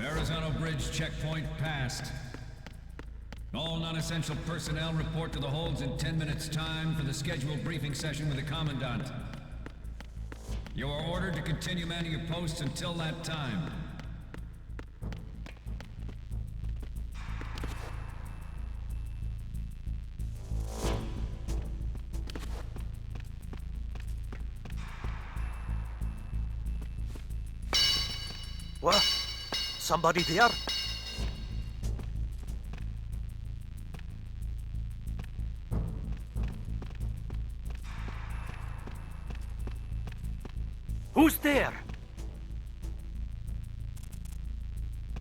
Arizona Bridge checkpoint passed. All non-essential personnel report to the holds in 10 minutes' time for the scheduled briefing session with the Commandant. You are ordered to continue manning your posts until that time. What? Somebody there? Who's there?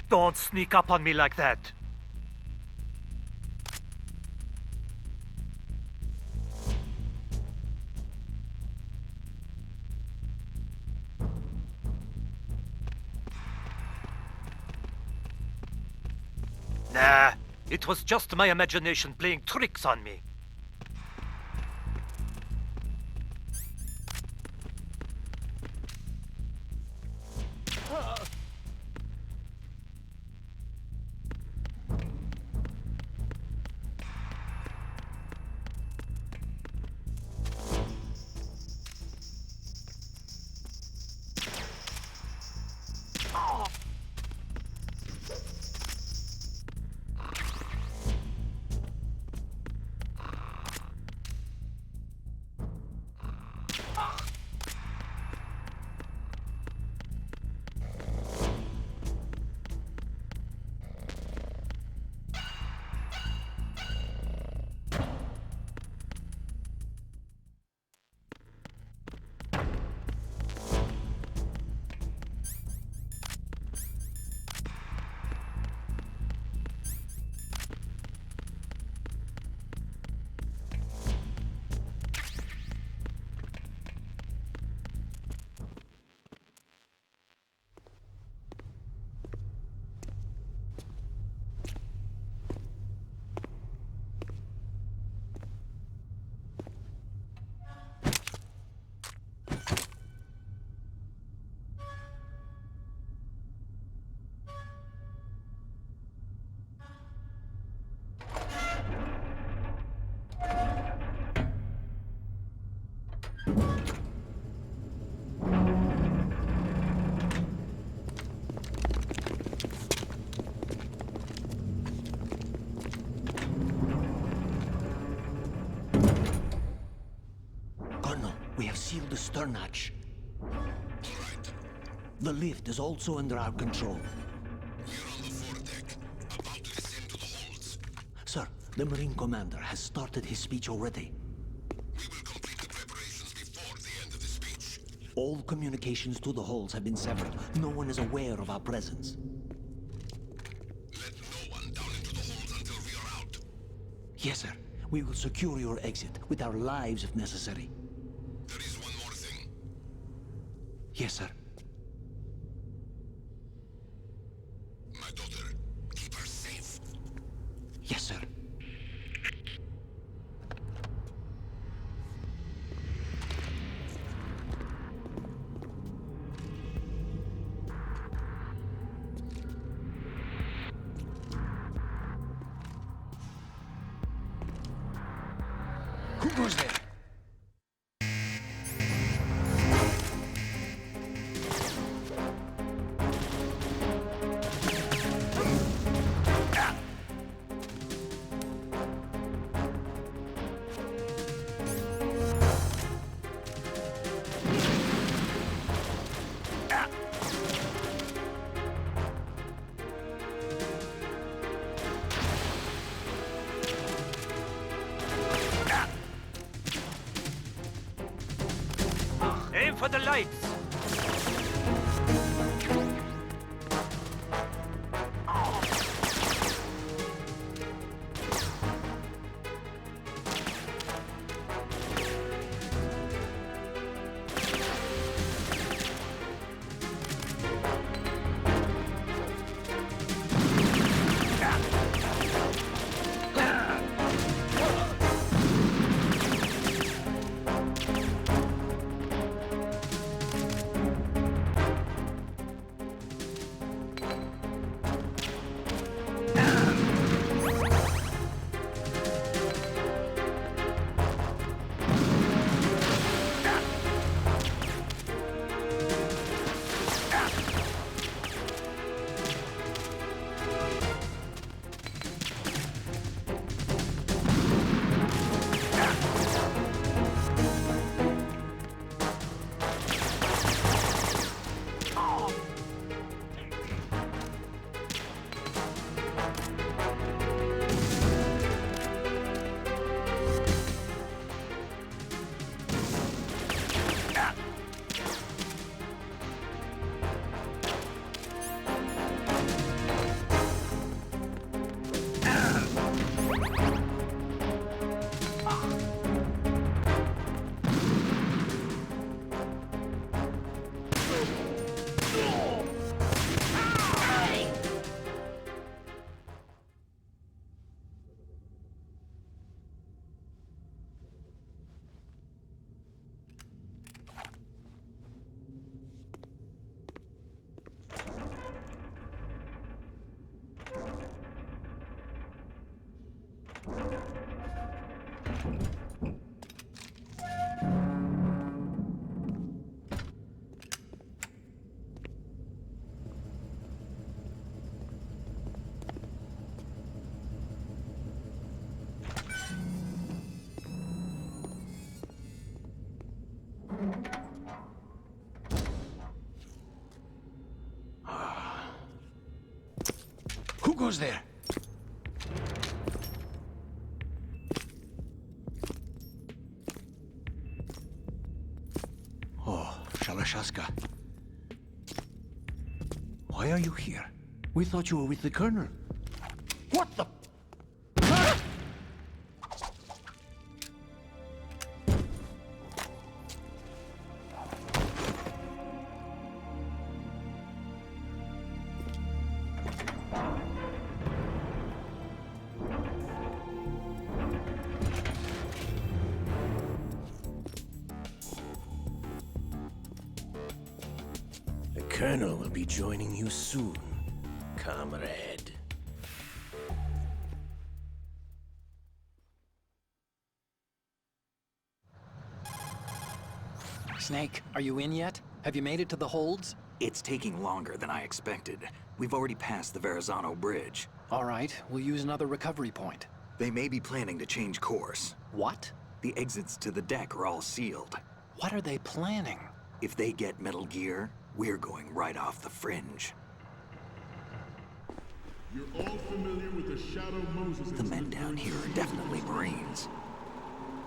Don't sneak up on me like that. Nah, it was just my imagination playing tricks on me. We have sealed the stern hatch. All right. The lift is also under our control. We're on the foredeck, about to descend to the holds. Sir, the Marine Commander has started his speech already. We will complete the preparations before the end of the speech. All communications to the holds have been severed. No one is aware of our presence. Let no one down into the holds until we are out. Yes, sir. We will secure your exit, with our lives if necessary. There is one more thing. Yes, sir. My daughter, keep her safe. Yes, sir. Who goes there? Aim for the lights! goes there. Oh, Shalashaska. Why are you here? We thought you were with the Colonel. What the? The Colonel will be joining you soon, comrade. Snake, are you in yet? Have you made it to the holds? It's taking longer than I expected. We've already passed the Verrazano Bridge. All right, we'll use another recovery point. They may be planning to change course. What? The exits to the deck are all sealed. What are they planning? If they get Metal Gear, we're going right off the fringe. You're all familiar with the Shadow Moses. The men down here are definitely Marines.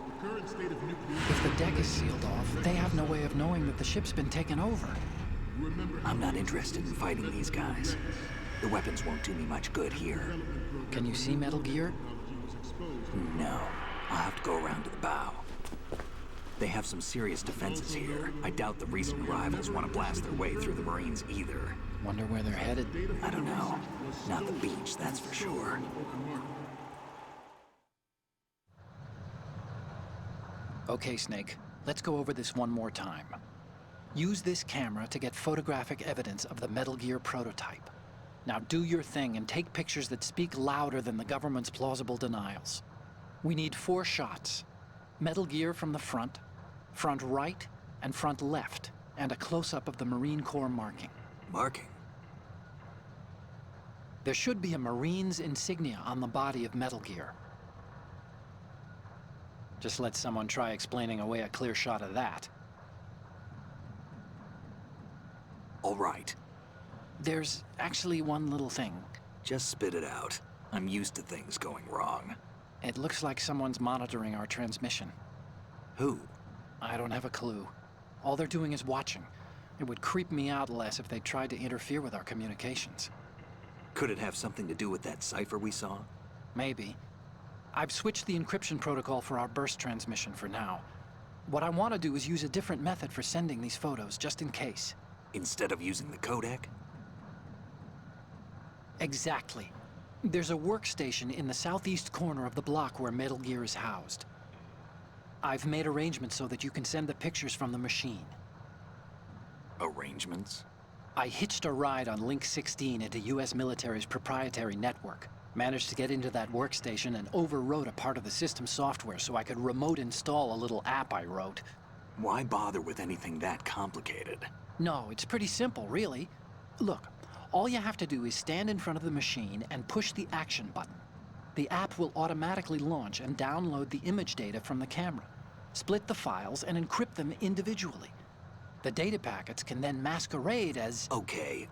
The current state of nuclear... If the deck is sealed off, they have no way of knowing that the ship's been taken over. I'm not interested in fighting these guys. The weapons won't do me much good here. Can you see Metal Gear? No. I'll have to go around to the bow. They have some serious defenses here. I doubt the recent arrivals want to blast their way through the Marines either. Wonder where they're headed. I don't know. Not the beach, that's for sure. Okay, Snake. Let's go over this one more time. Use this camera to get photographic evidence of the Metal Gear prototype. Now do your thing and take pictures that speak louder than the government's plausible denials. We need 4 shots. Metal Gear from the front right, and front left, and a close-up of the Marine Corps marking. Marking? There should be a Marine's insignia on the body of Metal Gear. Just let someone try explaining away a clear shot of that. All right. There's actually one little thing. Just spit it out. I'm used to things going wrong. It looks like someone's monitoring our transmission. Who? I don't have a clue. All they're doing is watching. It would creep me out less if they tried to interfere with our communications. Could it have something to do with that cipher we saw? Maybe. I've switched the encryption protocol for our burst transmission for now. What I want to do is use a different method for sending these photos, just in case. Instead of using the codec? Exactly. There's a workstation in the southeast corner of the block where Metal Gear is housed. I've made arrangements so that you can send the pictures from the machine. Arrangements? I hitched a ride on Link 16 into US military's proprietary network. Managed to get into that workstation and overwrote a part of the system software so I could remote install a little app I wrote. Why bother with anything that complicated? No, it's pretty simple, really. Look, all you have to do is stand in front of the machine and push the action button. The app will automatically launch and download the image data from the camera, split the files, and encrypt them individually. The data packets can then masquerade as... Okay.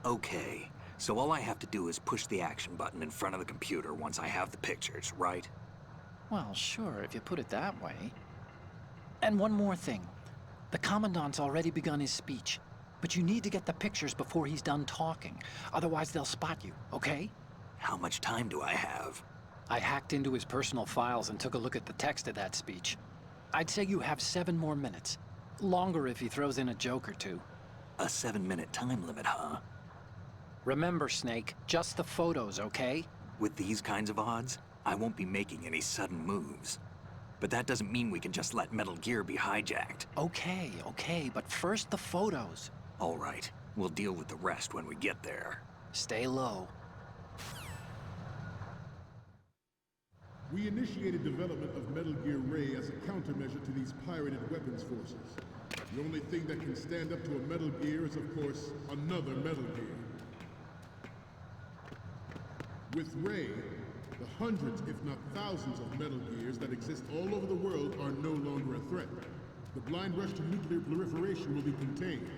So all I have to do is push the action button in front of the computer once I have the pictures, right? Well, sure, if you put it that way. And one more thing. The Commandant's already begun his speech, but you need to get the pictures before he's done talking. Otherwise, they'll spot you, okay? How much time do I have? I hacked into his personal files and took a look at the text of that speech. I'd say you have 7 more minutes. Longer if he throws in a joke or two. A 7-minute time limit, huh? Remember, Snake, just the photos, okay? With these kinds of odds, I won't be making any sudden moves. But that doesn't mean we can just let Metal Gear be hijacked. Okay, but first the photos. All right, we'll deal with the rest when we get there. Stay low. We initiated development of Metal Gear Ray as a countermeasure to these pirated weapons forces. The only thing that can stand up to a Metal Gear is, of course, another Metal Gear. With Ray, the hundreds, if not thousands, of Metal Gears that exist all over the world are no longer a threat. The blind rush to nuclear proliferation will be contained,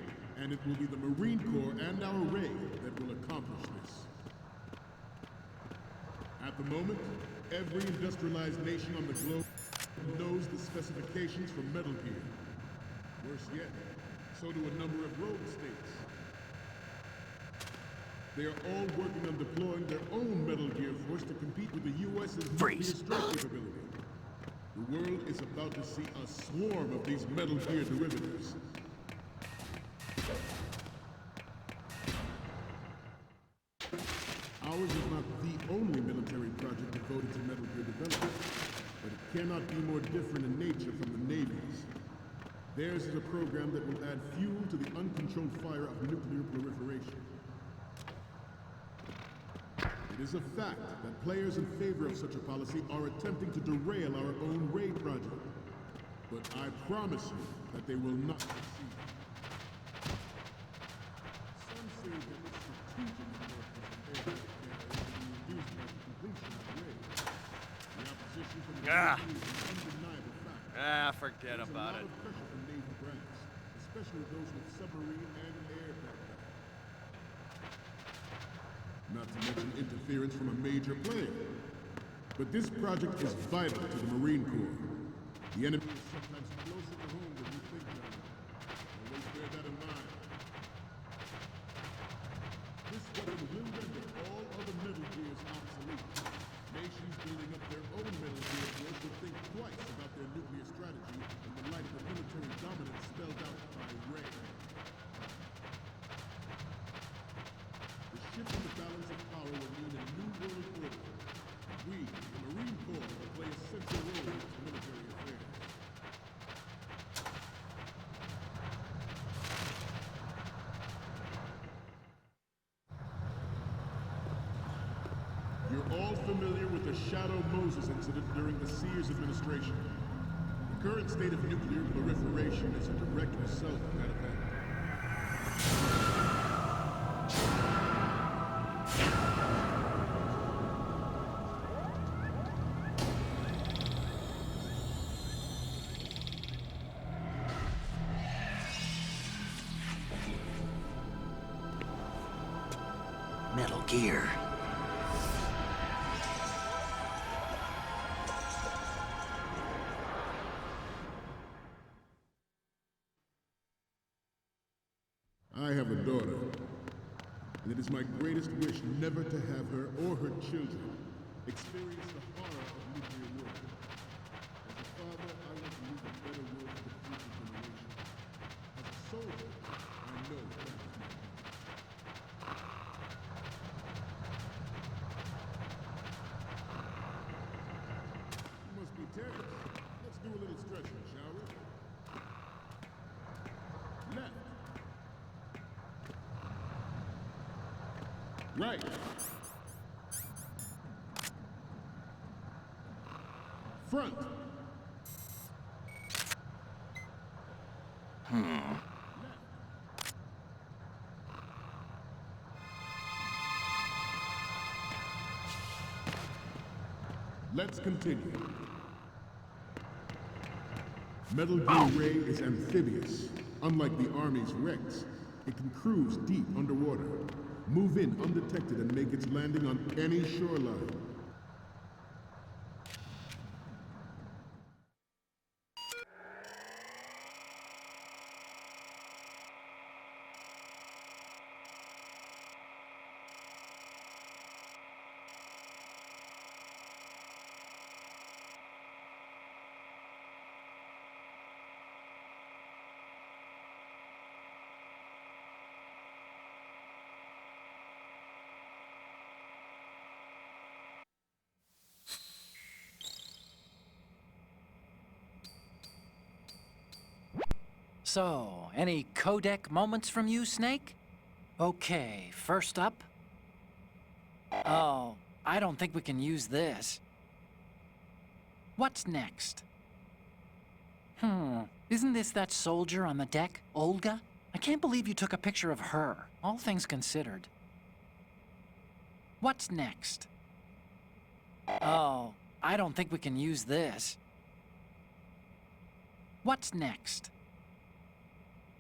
and it will be the Marine Corps and our Ray that will accomplish this. At the moment, every industrialized nation on the globe knows the specifications for Metal Gear. Worse yet, so do a number of rogue states. They are all working on deploying their own Metal Gear force to compete with the U.S.'s nuclear strike capability. The world is about to see a swarm of these Metal Gear derivatives. Ours is not the only military project devoted to Metal Gear development, but it cannot be more different in nature from the Navy's. Theirs is a program that will add fuel to the uncontrolled fire of nuclear proliferation. It is a fact that players in favor of such a policy are attempting to derail our own Ray project. But I promise you that they will not succeed. Some say that the strategic importance of air is reduced by the completion of Ray. The opposition from the Navy is an undeniable fact. Forget about it. There's a lot of pressure from Navy brands, especially those with submarine and air background. Not to mention interference from a major player. But this project is vital to the Marine Corps. The enemy is sometimes closer to home than you think, General. Always bear that in mind. This weapon will render all other Metal Gears obsolete. Nations building up their own Metal Gear force will think twice about their nuclear strategy in the light of the military dominance spelled out by Ray. The shift in the balance of power will mean a new world order. We, the Marine Corps, will play a central role in its military affairs. You're all familiar with the Shadow Moses incident during the Sears administration. The current state of nuclear proliferation is a direct result of that event. Metal Gear. I have a daughter, and it is my greatest wish never to have her or her children experience the horror of nuclear war. As a father, I want to leave a better world for the future generation. As a soldier, I know that is my duty. You must be tense. Let's do a little stretching, shall we? Left. Right. Front. Let's continue. Metal Gear Ray is amphibious. Unlike the Army's Rex, it can cruise deep underwater, move in undetected, and make its landing on any shoreline. So, any codec moments from you, Snake? Okay, first up. Oh, I don't think we can use this. What's next? Isn't this that soldier on the deck, Olga? I can't believe you took a picture of her, all things considered. What's next? Oh, I don't think we can use this. What's next?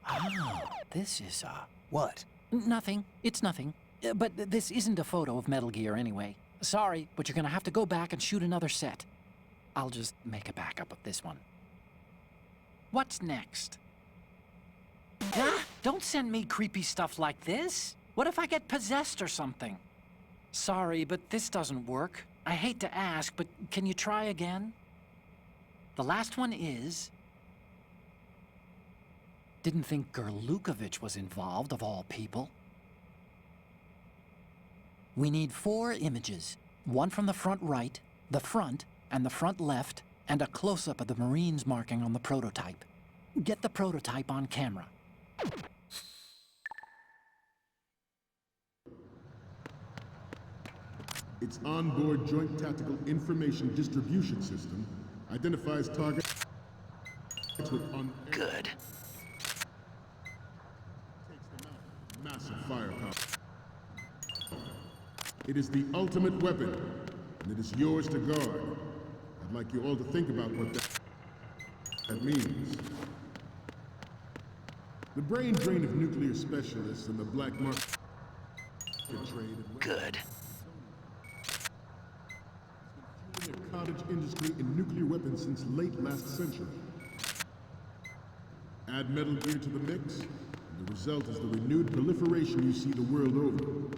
Ah, this is, What? Nothing. It's nothing. But this isn't a photo of Metal Gear anyway. Sorry, but you're gonna have to go back and shoot another set. I'll just make a backup of this one. What's next? Ah, don't send me creepy stuff like this. What if I get possessed or something? Sorry, but this doesn't work. I hate to ask, but can you try again? The last one is... Didn't think Gerlukovich was involved, of all people. We need 4 images. One from the front right, the front, and the front left, and a close-up of the Marines marking on the prototype. Get the prototype on camera. Its onboard Joint Tactical Information Distribution System identifies targets with Good. massive firepower. It is the ultimate weapon, and it is yours to guard. I'd like you all to think about what that means. The brain drain of nuclear specialists and the black market trade. Good. The cottage industry in nuclear weapons since late last century. Add Metal Gear to the mix, and the result is the renewed proliferation you see the world over.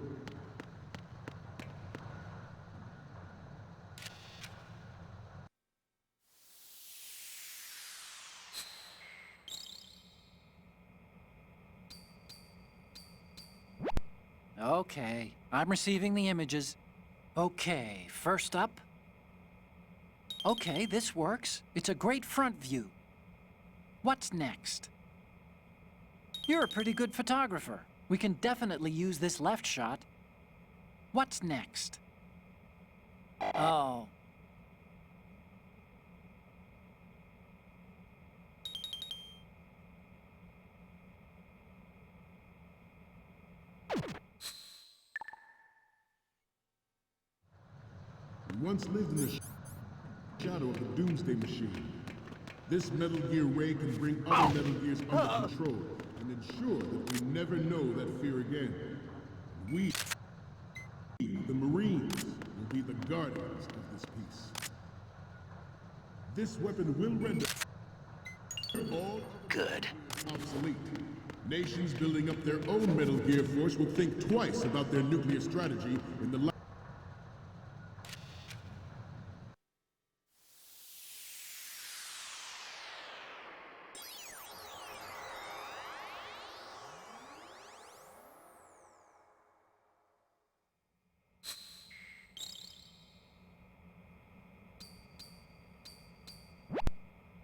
Okay, I'm receiving the images. Okay, first up. Okay, this works. It's a great front view. What's next? You're a pretty good photographer. We can definitely use this left shot. What's next? Oh. We once lived in the shadow of the Doomsday Machine. This Metal Gear Ray can bring other Metal Gears under control and ensure that we never know that fear again. We, the Marines, will be the guardians of this peace. This weapon will render all Good. obsolete. Nations building up their own Metal Gear force will think twice about their nuclear strategy in the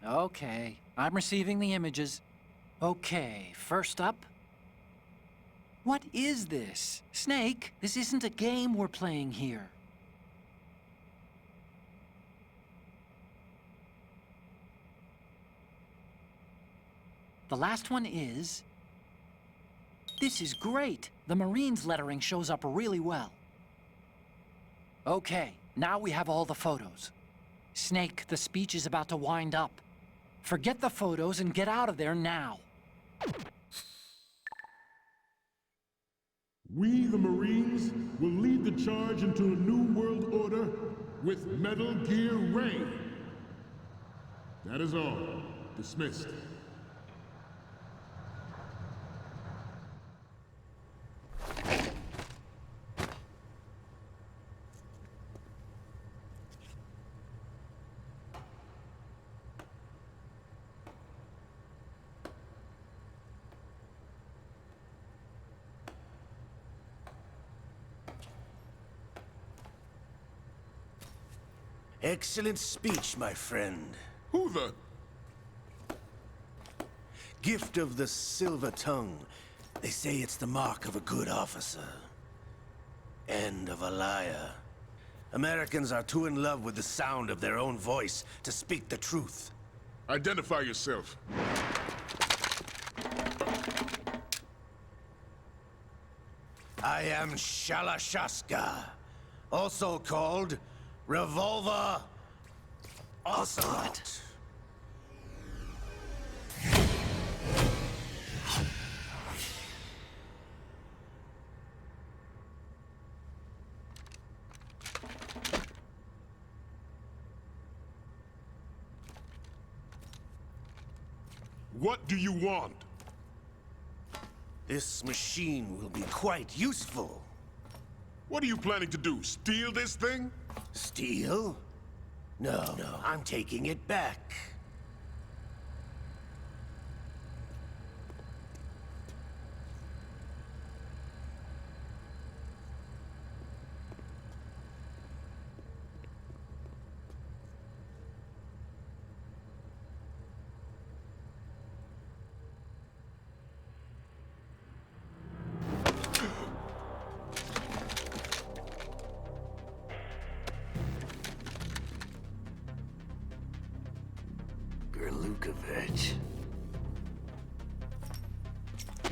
Okay, I'm receiving the images. Okay, first up. What is this? Snake, this isn't a game we're playing here. The last one is... This is great. The Marines lettering shows up really well. Okay, now we have all the photos. Snake, the speech is about to wind up. Forget the photos and get out of there now. We, the Marines, will lead the charge into a new world order with Metal Gear Ray. That is all. Dismissed. Excellent speech, my friend. Who the... Gift of the silver tongue. They say it's the mark of a good officer. And of a liar. Americans are too in love with the sound of their own voice to speak the truth. Identify yourself. I am Shalashaska, also called Revolver Ocelot. What do you want? This machine will be quite useful. What are you planning to do, steal this thing? Steal? No, I'm taking it back.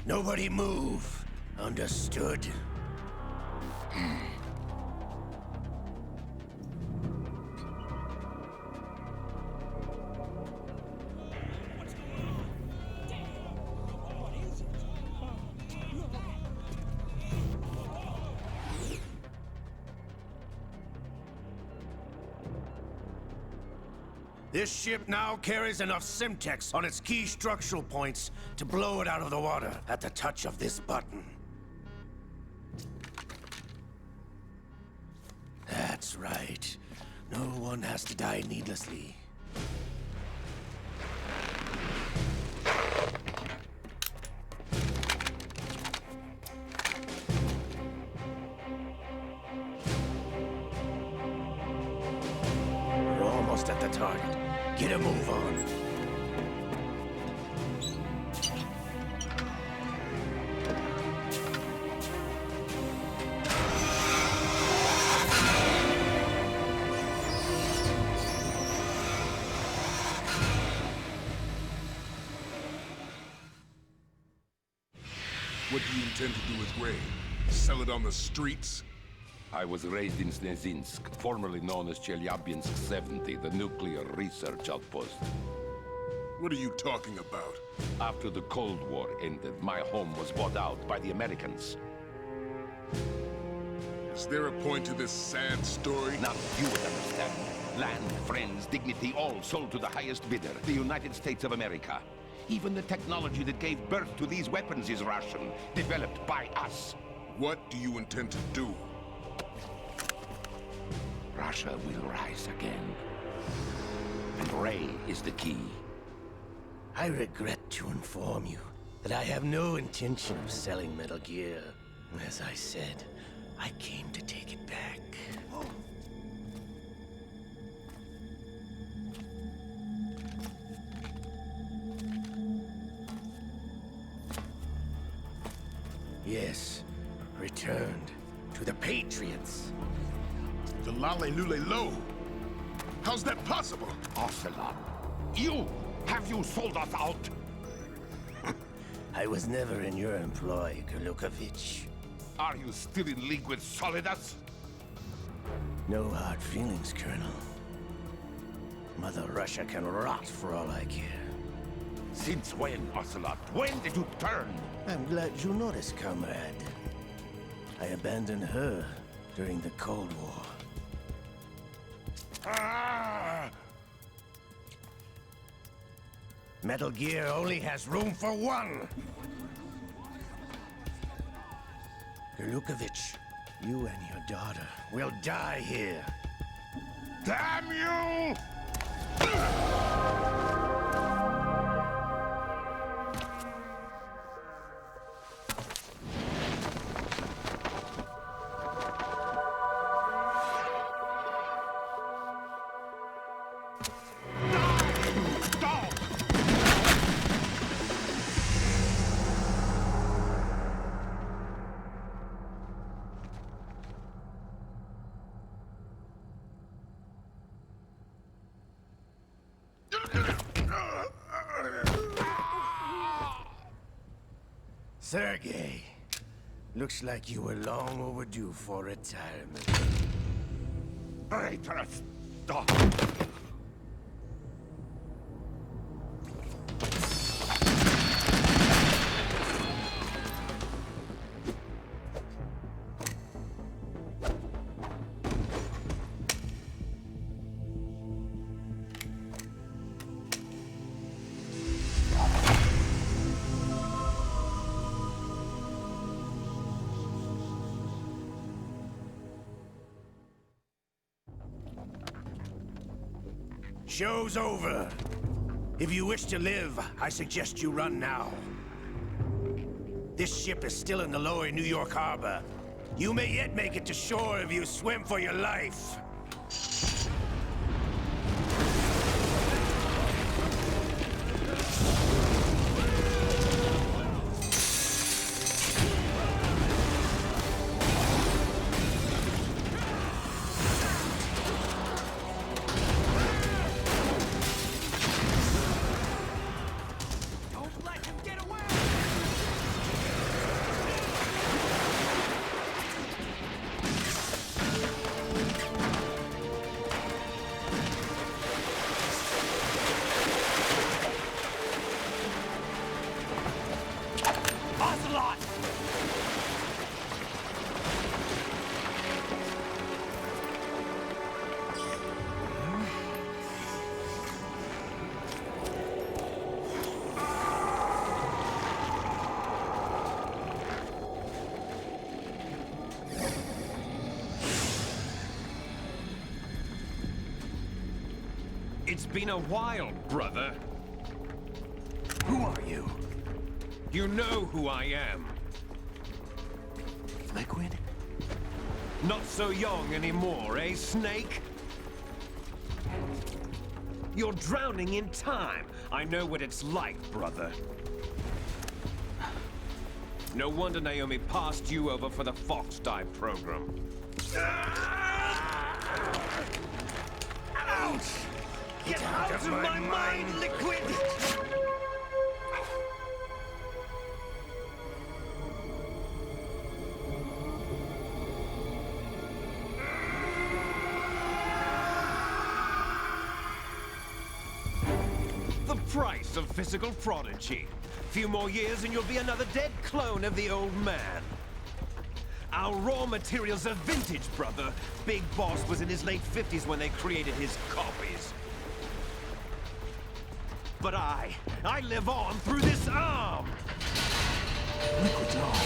Nobody move. Understood? This ship now carries enough Simtex on its key structural points to blow it out of the water at the touch of this button. That's right. No one has to die needlessly. We're almost at the target. Get a move on. What do you intend to do with Ray? Sell it on the streets? I was raised in Snezinsk, formerly known as Chelyabinsk 70, the nuclear research outpost. What are you talking about? After the Cold War ended, my home was bought out by the Americans. Is there a point to this sad story? Now you would understand. Land, friends, dignity, all sold to the highest bidder, the United States of America. Even the technology that gave birth to these weapons is Russian, developed by us. What do you intend to do? Russia will rise again. And Ray is the key. I regret to inform you that I have no intention of selling Metal Gear. As I said, I came to take it back. Yes, returned to the Patriots. The Lale Lule Lo? How's that possible? Ocelot, have you sold us out? I was never in your employ, Golukovich. Are you still in league with Solidus? No hard feelings, Colonel. Mother Russia can rot for all I care. Since when, Ocelot? When did you turn? I'm glad you noticed, comrade. I abandoned her during the Cold War. Metal Gear only has room for one! Golukovich, you and your daughter will die here. Damn you! Sergei, looks like you were long overdue for retirement. Traitorous dog! show's over. If you wish to live, I suggest you run now. This ship is still in the lower New York harbor. You may yet make it to shore if you swim for your life. It's been a while, brother. Who are you? You know who I am. Liquid? Not so young anymore, eh, Snake? You're drowning in time. I know what it's like, brother. No wonder Naomi passed you over for the Fox Dive program. Ouch! Get out of my mind, Liquid! The price of physical prodigy. Few more years and you'll be another dead clone of the old man. Our raw materials are vintage, brother. Big Boss was in his late 50s when they created his copies. But I live on through this arm! Liquid's on.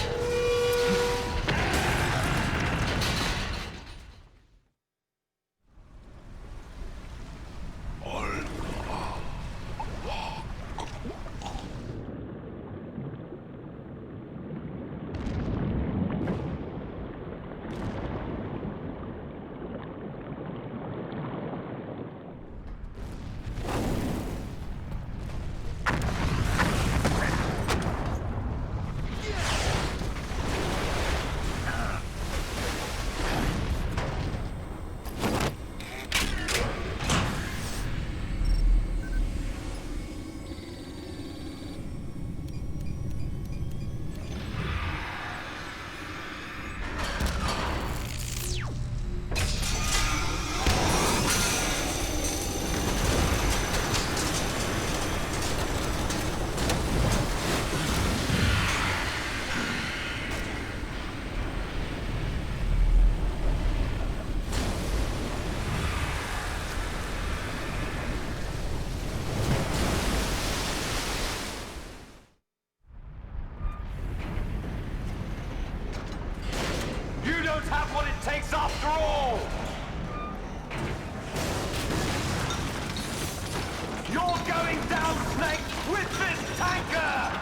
Have what it takes after all! You're going down, Snake, with this tanker!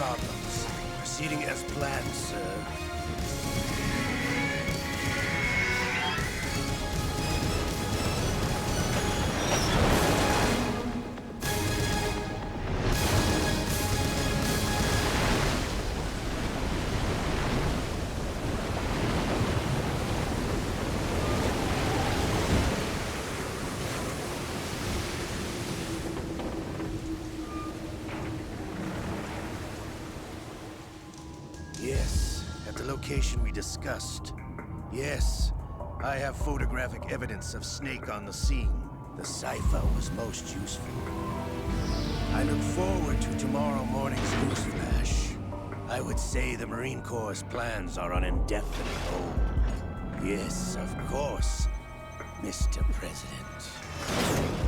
problems. Proceeding as planned, sir. Yes, at the location we discussed. Yes, I have photographic evidence of Snake on the scene. The cipher was most useful. I look forward to tomorrow morning's news flash. I would say the Marine Corps' plans are on indefinite hold. Yes, of course, Mr. President.